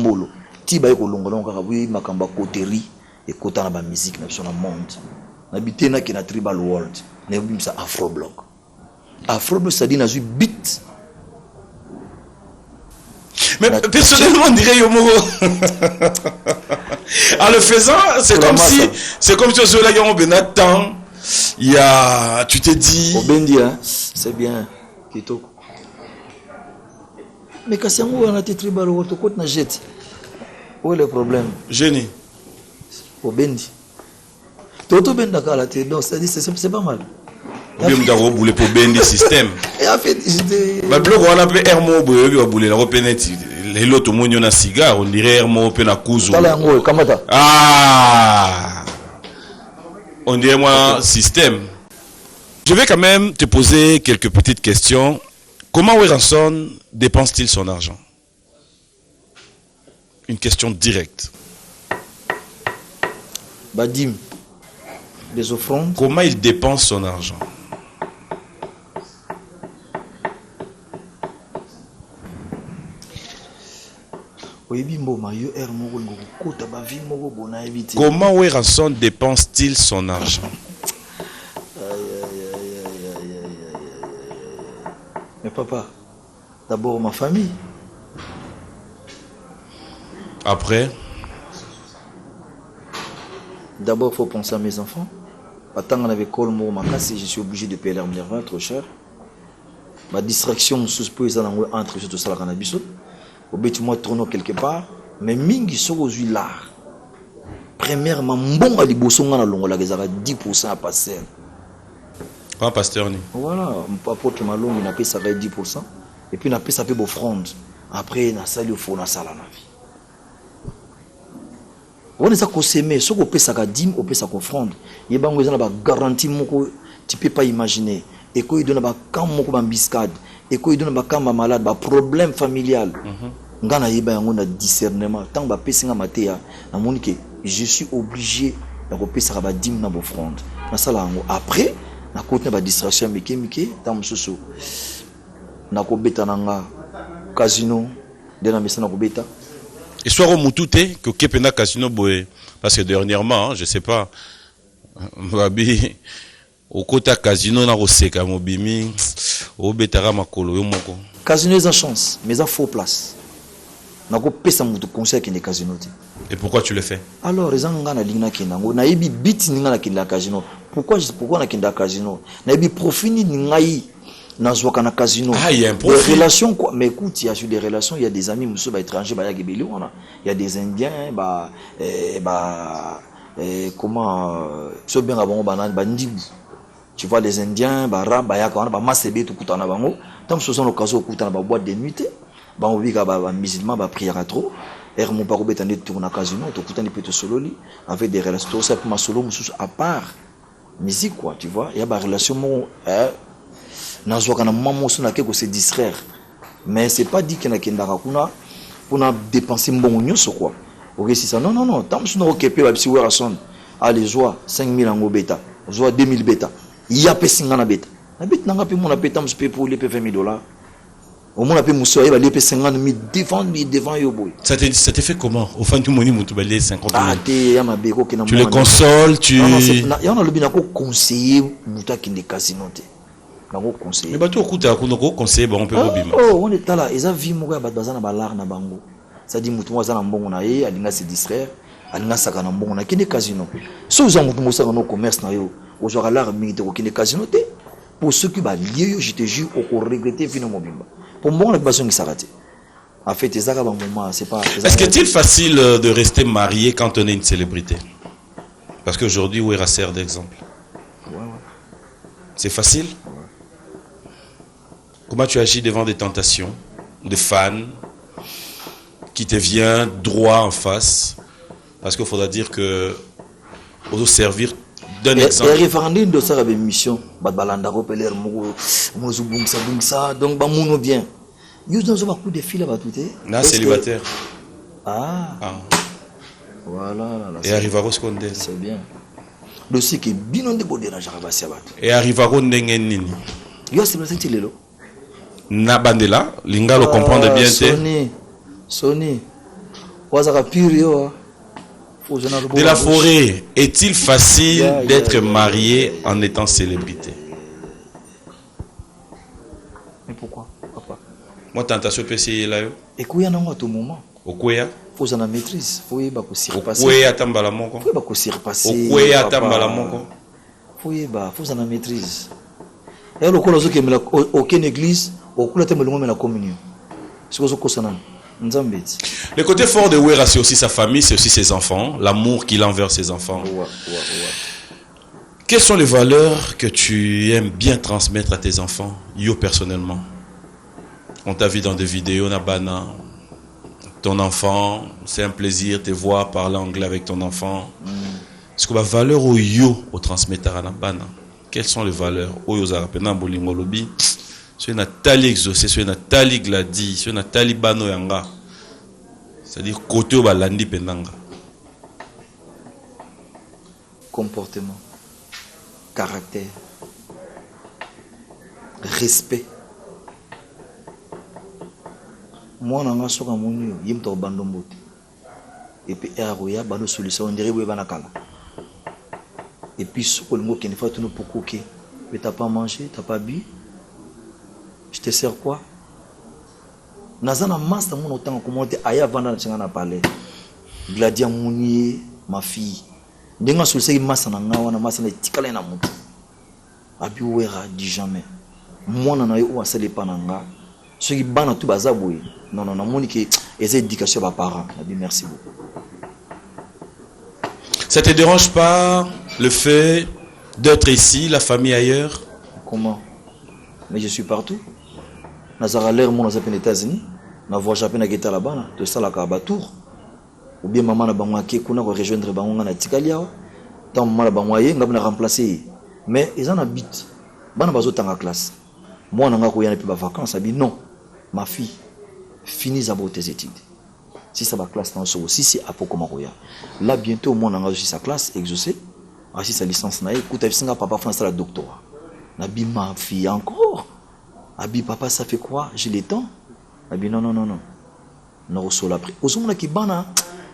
sambolo tiba ko longola ngaka oui makamba coterie et kota na ba musique na sur le monde na bitena ki na tribal world na bimsa afroblock ça dit na zu beat. Mais personnellement, on dirait Yomoro. En le faisant, c'est comme si on se l'a en Benatan. Il y a, tu t'es dit. Obendi, hein, c'est bien. Kitoko. Mais quand c'est on a été tribal ou autre côté na jet. Où est le problème? Génie. Obendi. Toto benda kala te donc c'est pas mal. Bien m'daro boule pour Bendi système. Et en fait, j'étais Bah blog on appelle Hermo boyo boule la repeneti. Les loto monyo na cigare, on dirait Hermo pe na kuzu. Ah. On dirait moi système. Je vais quand même te poser quelques petites questions. Comment Werrason dépense-t-il son argent? Une question directe. Badim. Des offrandes. Comment il dépense son argent? Comment Werrason dépense-t-il son argent? Mais papa, d'abord ma famille. Après? D'abord, il faut penser à mes enfants. Attends, on avait col je suis obligé de payer leur minerval trop cher. Ma distraction, sous peu, entre tout ça, la cannabis. Au bête, moi, tourner quelque part. Mais mingi sont aux l'art. Premièrement, bon à l'ibosson, on a 10% à passer. Pas pasteur ni. Voilà, mon apôtre Malong, il a payé ça 10%. Et puis, il a payé ça pour offrande. Après, il a sali au fond, il a sali la vie. On est à consommer, ce qu'on peut ça dim, on peut ça offrande. Il y a une garantie tu peux pas imaginer. Et quand il donne un camp mon biscade, et quand il donne un camp malade, un problème familial. Ngana yeba yango na discernement. Tant ba pesinga matea, na monike, je suis obligé de repérer ça ba dim na offrande. Na sala yango après, na côté ba distraction mike, tant mususu. Na ko beta nanga casino, de na mesa na ko beta. Et soit au Moutouté, que Kepena Casino Boé. Parce que dernièrement, je sais pas, Babi, au côté Casino, na Roseka, Mobimi, au Betara Makolo, Yomoko. Casino est en chance, mais en faux place. Na ko pesa mutu conseil qui est casino. Et pourquoi tu le fais? Alors, les gens na lingna kinango, na ibi bit ninga na kinda casino. Pourquoi na kinda casino? Na ibi profini ningai. Na casino. Ah, il y a un profil. Des relations quoi. Mais écoute, il y a sur des relations, il y a des amis monsieur étrangers, il y a des indiens, comment so bien avant tu vois les indiens, rab masebe tout kutana bango. Tant ce sont l'occasion kutana boîte de nuit, on vit musulman prière trop. Mon paro betane tourna casino, to kutani peut solo avec des relations ça pour ma solo à part musique quoi, tu vois, il y a des relations se distraire. Mais c'est pas dit qu'il y a pour dépenser bon quoi. Ok, c'est ça. Non. Tant que nous avons si Werrason allez joie 5000 en bêta, joie 2000 bêta. Il y a pas 50 bêta. La bêta n'a pas mon appétit pour les $20,000. Au moins, il y a les 50 000 devant Yoboy. Ça t'est fait comment? Au fin du monde, tu vas les 50 000. Tu les consoles, tu. Non, il y a un conseiller qui est casino. Mais bah tu écoutes à Kunoko conseil bon on peut rebima. Oh on est là ils a vu mourir bazana balar na bango. Ça dit mutu mwa na mbongo na ye alinga se distraire alinga saka na mbongo na kende casino. So za mutu mo saka no commerce na yo ozora lar milité ko kende casino te. Pour ceux qui ba lié je te jure au regretter vino mobimba. Pour mbongo la bason qui s'arrête. En fait ezaka ba moment c'est pas. Est-ce que c'est facile de rester marié quand on est une célébrité? Parce qu'aujourd'hui Wera sert d'exemple. Ouais. C'est facile? Comment tu agis devant des tentations, de fans qui te viennent droit en face? Parce qu'il faudra dire que on servir d'un exemple. Et référendum de ça avait mission, balanda repeler ça donc bamuno bien. Nous avons beaucoup de filles là-bas tout est. Là célibataire. Ah. Voilà. Et Arrivaro Skonde. C'est bien. Dossier qui binon de bodé na jaraba siabat. Et Arrivaro ndenge nini? Yo c'est présenté lelo. Na bandela, linga le comprendre bien te. Sonné. De la forêt, est-il facile d'être marié en étant célébrité? Mais pourquoi, papa? Moi, tentation PC là. Et qu'il y a un moment. Okwea. Faut en maîtrise. Faut y surpasser. Okwea tambala moko. Faut surpasser. Okwea tambala moko. Faut en maîtrise. Et le colosso qui me la aucune église, au coup la la communion. C'est quoi ça? Le côté fort de Wera, c'est aussi sa famille, c'est aussi ses enfants, l'amour qu'il a envers ses enfants. Quelles sont les valeurs que tu aimes bien transmettre à tes enfants, yo personnellement? On t'a vu dans des vidéos, Nabana, ton enfant, c'est un plaisir de te voir parler anglais avec ton enfant. Est-ce que la valeur au yo au transmettre à Nabana? Quelles sont les valeurs? Oyo zarapena bolingo lobi. C'est Nathalie exaucé, c'est Nathalie gladi, c'est Nathalie bano yanga. C'est-à-dire côté au balandi penanga. Comportement, caractère, respect. Moi nanga soka moni yimto bandombo. Et puis eroya bano solution on dirait banakala. Et puis ce que le mot qui ne fait tout nous pour coquer. Mais t'as pas mangé, t'as pas bu. Je te sers quoi? Nazana master mon autant comment te aya vanda na parler. Gladia Mounier, ma fille. Denga sur ce massa na ngawa na massa na tikala na mutu. Abi wera dit jamais. Moi na yo wa sele pananga. Ce qui bana tout bazaboué. Non non non moni que les éducations ba parents. Abi merci beaucoup. Ça te dérange pas le fait d'être ici, la famille ailleurs? Comment? Mais je suis partout. Nazara l'air mon aux États-Unis. Na voix japonais na geta là-bas, de ça la Kabatour. Ou bien maman na bangwa ke kuna ko rejoindre bangwa na Tikalia. Tant maman na bangwa ye ngabna remplacer. Mais ils en habitent. Bana bazo tanga classe. Moi nanga ko yana pe ba vacances, abi non. Ma fille, finis d'abord tes études. Si ça va classe dans ce si c'est à comment roya. Là bientôt moi nanga aussi sa classe exaucé. Asi sa licence na écoute singa papa France la doctorat. Nabi ma fille encore. Abi papa ça fait quoi? J'ai le temps. Abi non non non non. Na reçoit après. Ozomona ki bana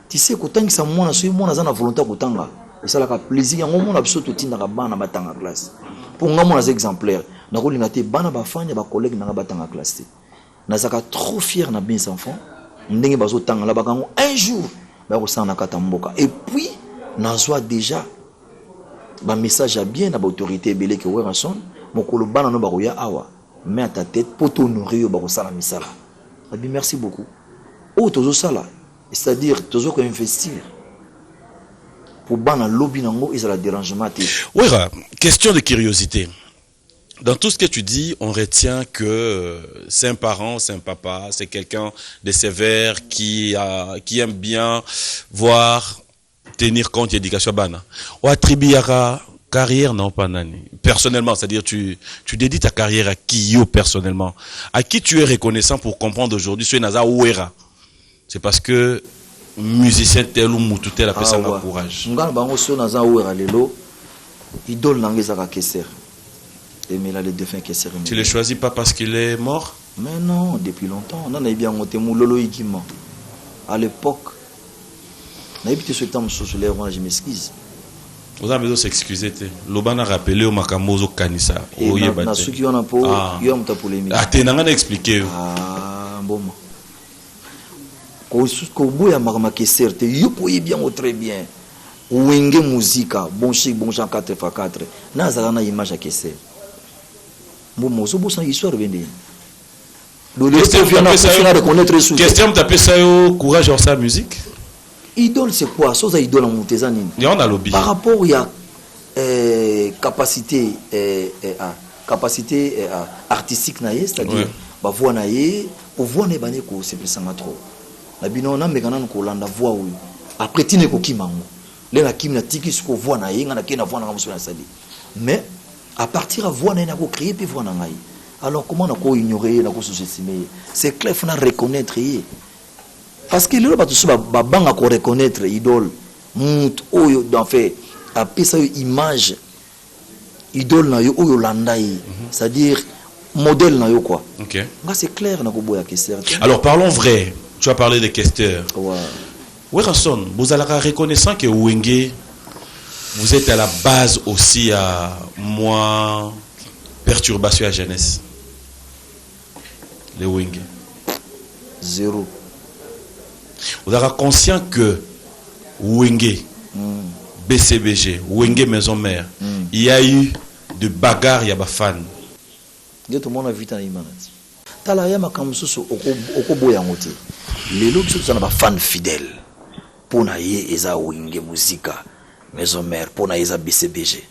tu sais que tant que ça moi na so moi na volonté ko tanga. Et ça la ka plaisir ngo mona biso to tinda ka bana batanga classe. Pour nga mona exemplaire. Na ko linga te bana ba fanya ba collègue na batanga classe. Na zaka trop fier na bien enfants. Ndenge bazo tanga la bakango un jour ba ko sana kata mboka. Et puis na zoa déjà ba message à bien na ba autorité belé que ouais son mokolo bana no ba ko ya awa. Mets à ta tête pour t'honorer au barosala misala. Abi merci beaucoup. Oh tozo sala, c'est-à-dire tozo ko investir. Pour bana lobby nango ils la dérangement. Oui, question de curiosité. Dans tout ce que tu dis, on retient que c'est un parent, c'est un papa, c'est quelqu'un de sévère qui aime bien voir tenir compte de l'éducation bana. Ou attribuera carrière non pas nani. Personnellement, c'est-à-dire tu dédies ta carrière à qui yo personnellement. À qui tu es reconnaissant pour comprendre aujourd'hui ce Naza Ouera. C'est parce que musicien tel ou moutou tel a fait ça courage. Ngana bango so Naza Ouera lelo idole nangeza Kesser. Et mais là le défunt Kesser. Tu le choisis pas parce qu'il est mort? Mais non, depuis longtemps. On a bien monté Moulolo Igima. À l'époque, on a évité ce temps sur les rois, je m'excuse. Vous avez besoin de s'excuser. L'Oban a rappelé au Makamozo Kanisa. Et na ceux qui ont un peu, ils ont un polémique. Ah, tu n'as expliqué. Ah, bon. Quand vous avez marqué Kesser, vous pouvez bien ou très bien. Wenge musica, bon chic, bon Jean 4x4. Nazarana image à Kesser. Bon, moi, c'est une histoire de venir. Question de taper ça au courage dans sa musique. Idole c'est quoi? Chose à idole en montezanine. Par rapport il y a capacité artistique naïe, c'est-à-dire bah voix naïe, pour voix ne bané ko c'est plus ça trop. La bino na mekana ko landa voix oui. Après tine ko kimango. Les na kim na tiki ce ko voix naïe ngana ke na voix na muso na sali. Mais à partir à voix na ko créer puis voix na ngai. Alors comment on a ko ignorer na ko sous-estimer? C'est clair faut na reconnaître. Parce que là, tu vas reconnaître idole, mout, oyo, d'en fait, après ça, image, idole na yo, oyo landai, c'est-à-dire modèle na yo quoi. Ok. C'est clair na ko boya Kesser. Alors parlons vrai. Tu as parlé des questeurs. Ouais. Weranson, vous allez reconnaissant que Wenge, vous êtes à la base aussi à moins perturbation à la jeunesse. Les Wenge. Zéro. Vous êtes conscient que Wenge, BCBG, Wenge Maison Mère, il y a eu de bagarres, il y a des fans. Tout le monde a vu dans l'image. Tala ya makamsusu okoboya ngote. Lelo biso tana ba fan fidèle. Pona ye eza Wenge Muzika Maison Mère, pona eza BCBG.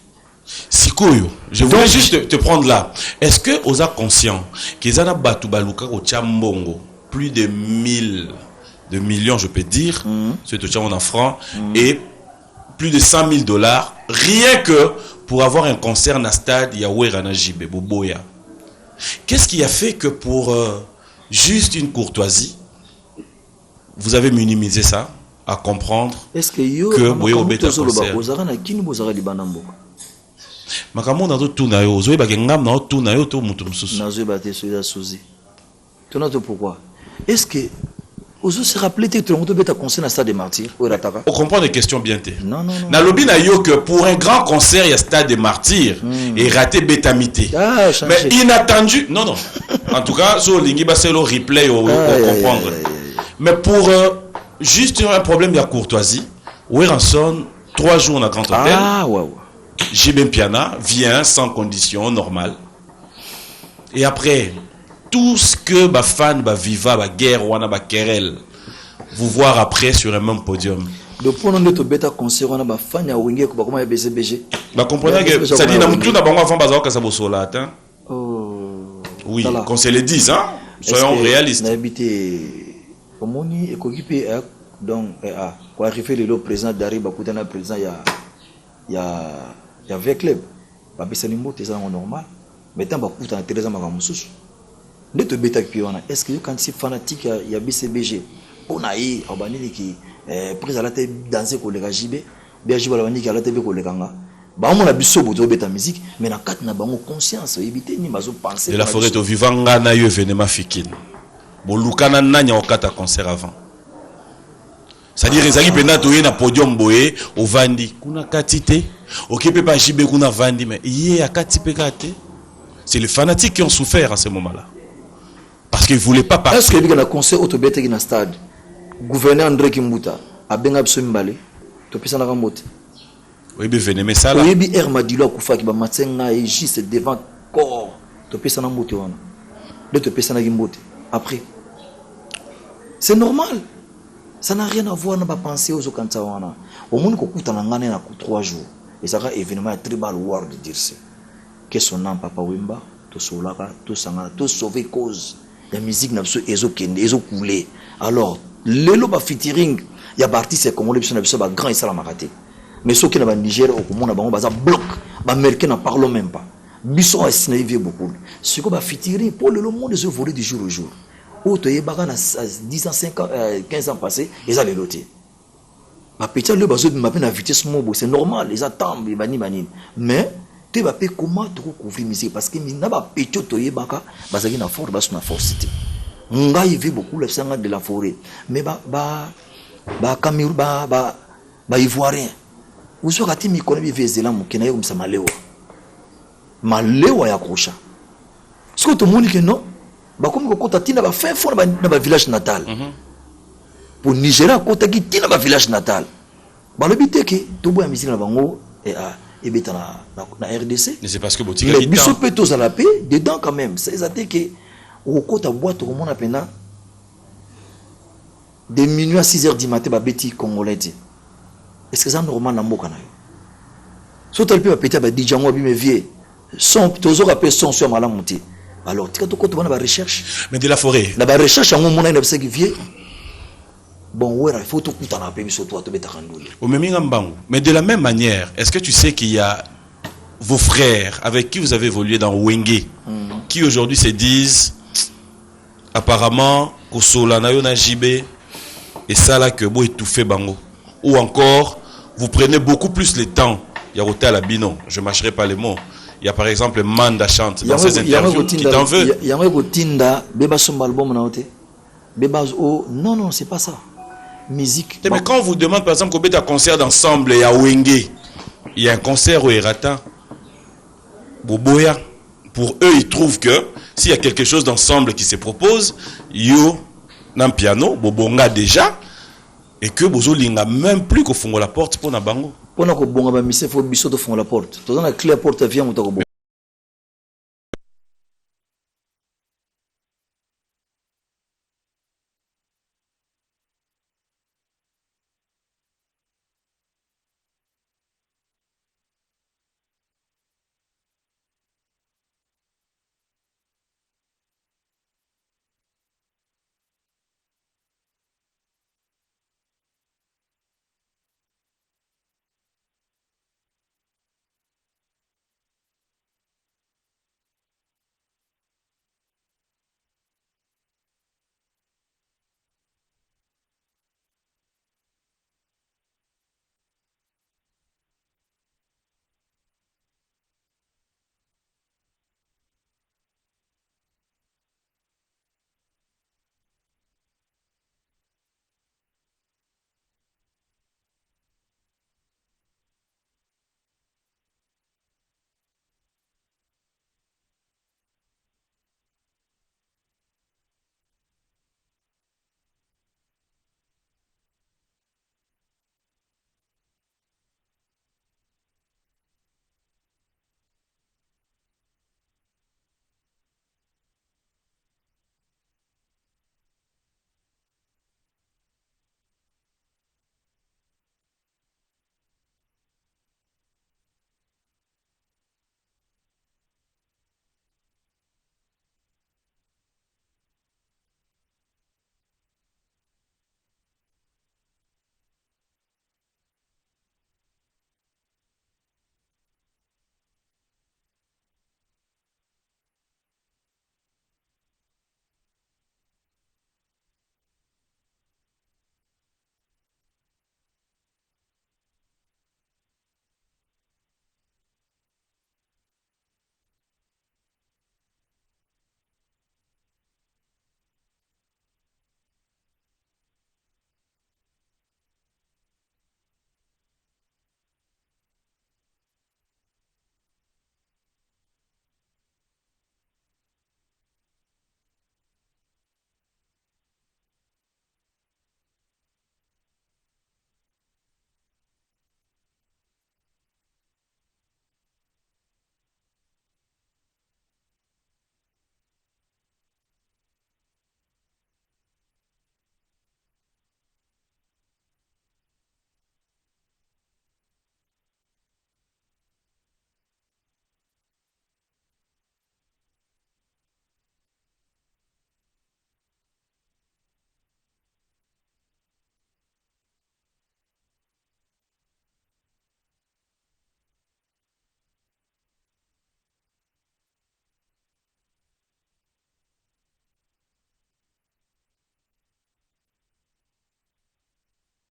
Sikoyo, je voulais juste te prendre là. Est-ce que vous êtes conscient qu'ils ont battu baluka au Tchambongo plus de 1000 de millions, je peux dire, c'est au Tchambongo en francs, et plus de $100,000 rien que pour avoir un concert dans le stade Yahweh Ranajibe Boboya. Qu'est-ce qui a fait que pour juste une courtoisie, vous avez minimisé ça à comprendre est-ce que yo que Boyo Beta concert Makamon dans tout na yo, zoé bagengam na tout na yo to mutu mususu. Na zoé baté soya sozi. Tu n'as pourquoi? Est-ce que vous se rappelez que tout le monde beta concert na stade des Martyrs ou rataka? On comprend les questions bien té. Non. Na lobby na yo que pour un grand concert il y a stade des Martyrs et raté bétamité. Ah, mais inattendu. Non. En tout cas, sur lingi ba c'est le replay au comprendre. Mais pour juste un problème de courtoisie, Weranson 3 jours dans grand hôtel. Ah ouais. JB Piana vient sans condition normale. Et après, tout ce que ma fan, ma viva, ma guerre, wana ma querelle, vous voir après sur un même podium. Donc pour nous bêta concert, on a ma fan ya Wenge ko comment ya BCBG. Bah comprenez que ça dit na mutu na bango avant baza ka bosola hein. Oh. Oui, qu'on se le dise hein. Soyons réalistes. Na habité omoni ekokipe donc quoi arriver le président d'Ariba kutana président il y a avec club ba besani mbote ça normal mais tant ba kuta na Teresa makamususu ne te beta piona est-ce que quand c'est fanatique il y a BCBG on a eu abanini qui prise à la tête danser ko le JB bien JB la bani qui à la tête ko le kanga ba on a biso boto beta musique mais na kat na bango conscience éviter ni mazo penser de la forêt to vivanga na yo événement fikine bo lukana nanya okata concert avant. C'est-à-dire ezali pena toye na podium boye au vandi kuna katite okipe pa JB kuna vandi mais yé a katipe kate. C'est les fanatiques qui ont souffert à ce moment-là parce qu'ils voulaient pas partir. Est-ce que bien na concert autobete qui na stade gouverneur André Kimbuta a benga biso mbale to pesa na ramote oui be venez mais ça là oui bi air madilo kufa ki ba matsenga et juste devant corps to pesa na moto wana de to pesa na gimbote après c'est normal. Ça n'a rien à voir avec la pensée aux Okantawana. Au monde qu'on coûte en Angane à 3 jours. Et ça va événement tribal war de dire ça. Qu'est-ce son nom, Papa Wimba, tout Solaka, tout Sangana, tout sauver cause. La musique n'a pas ezo kende, ezo coulé. Alors, le loba featuring, il y a parti c'est comme on l'a vu ça grand et ça la maraté. Mais ceux qui n'ont Niger au monde n'a pas bloc, les Américains n'en parlent même pas. Bisson a signé beaucoup. Ce qu'on va featuring pour le monde se voler du jour au jour. Autre y bagan à 10 ans, 5 ans, 15 ans passés, ils allaient loter. Ma petite le bateau de ma peine à vitesse mobile, c'est normal, ils attendent, ils baniment. Mais tu vas payer comment tu couvrir musique parce que n'a pas petit toye baka, basagi na fort, bas na forcité. Nga y vit beaucoup le sang de la forêt, mais Cameroun, ivoirien. Vous savez quand mi connaît vivre Zélam, qui n'a comme ça malewa ya krocha. Ce que tout le monde dit non. Comme ko kota tina ba fait fond na ba village natal pour Nigeria kota ki tina ba village natal ba le bité ke to boya musique na bango et beta na RDC mais c'est parce que botika mais biso peto za la paix dedans quand même c'est ça que au kota boîte au monde apena de minuit à 6h du matin ba beti congolais est-ce que c'est normal na mboka na yo so tel peut ba péter ba dijango bi me vie son tozo rappel son sur mala monter. Alors, tu as la recherche. Mais de la forêt. La recherche, à un moment, il y a vieux. Bon, ouais, il faut tout couper dans la pays sur toi, tu mais de la même manière, est-ce que tu sais qu'il y a vos frères avec qui vous avez évolué dans Wenge, qui aujourd'hui se disent apparemment, Kosola Nayona JB, et ça là que vous étouffez Bango. Ou encore, vous prenez beaucoup plus le temps. Il y a Rota Labino, je ne mâcherai pas les mots. Il y a par exemple Manda chante dans ses interviews qui t'en veut. Il y a un Tinda, Beba son album na ote. Beba oh non c'est pas ça. musique. Mais quand on vous demande par exemple qu'on un concert d'ensemble et à Wenge, il y a un concert au Erata, Boboya, pour eux ils trouvent que s'il y a quelque chose d'ensemble qui se propose, yo nan piano, Bobonga déjà, et que Bozo linga même plus qu'au fond de la porte pour na bango. Pour na ko bonga ba mise faut biso to fond la porte. To na clé la porte vient muta ko bonga.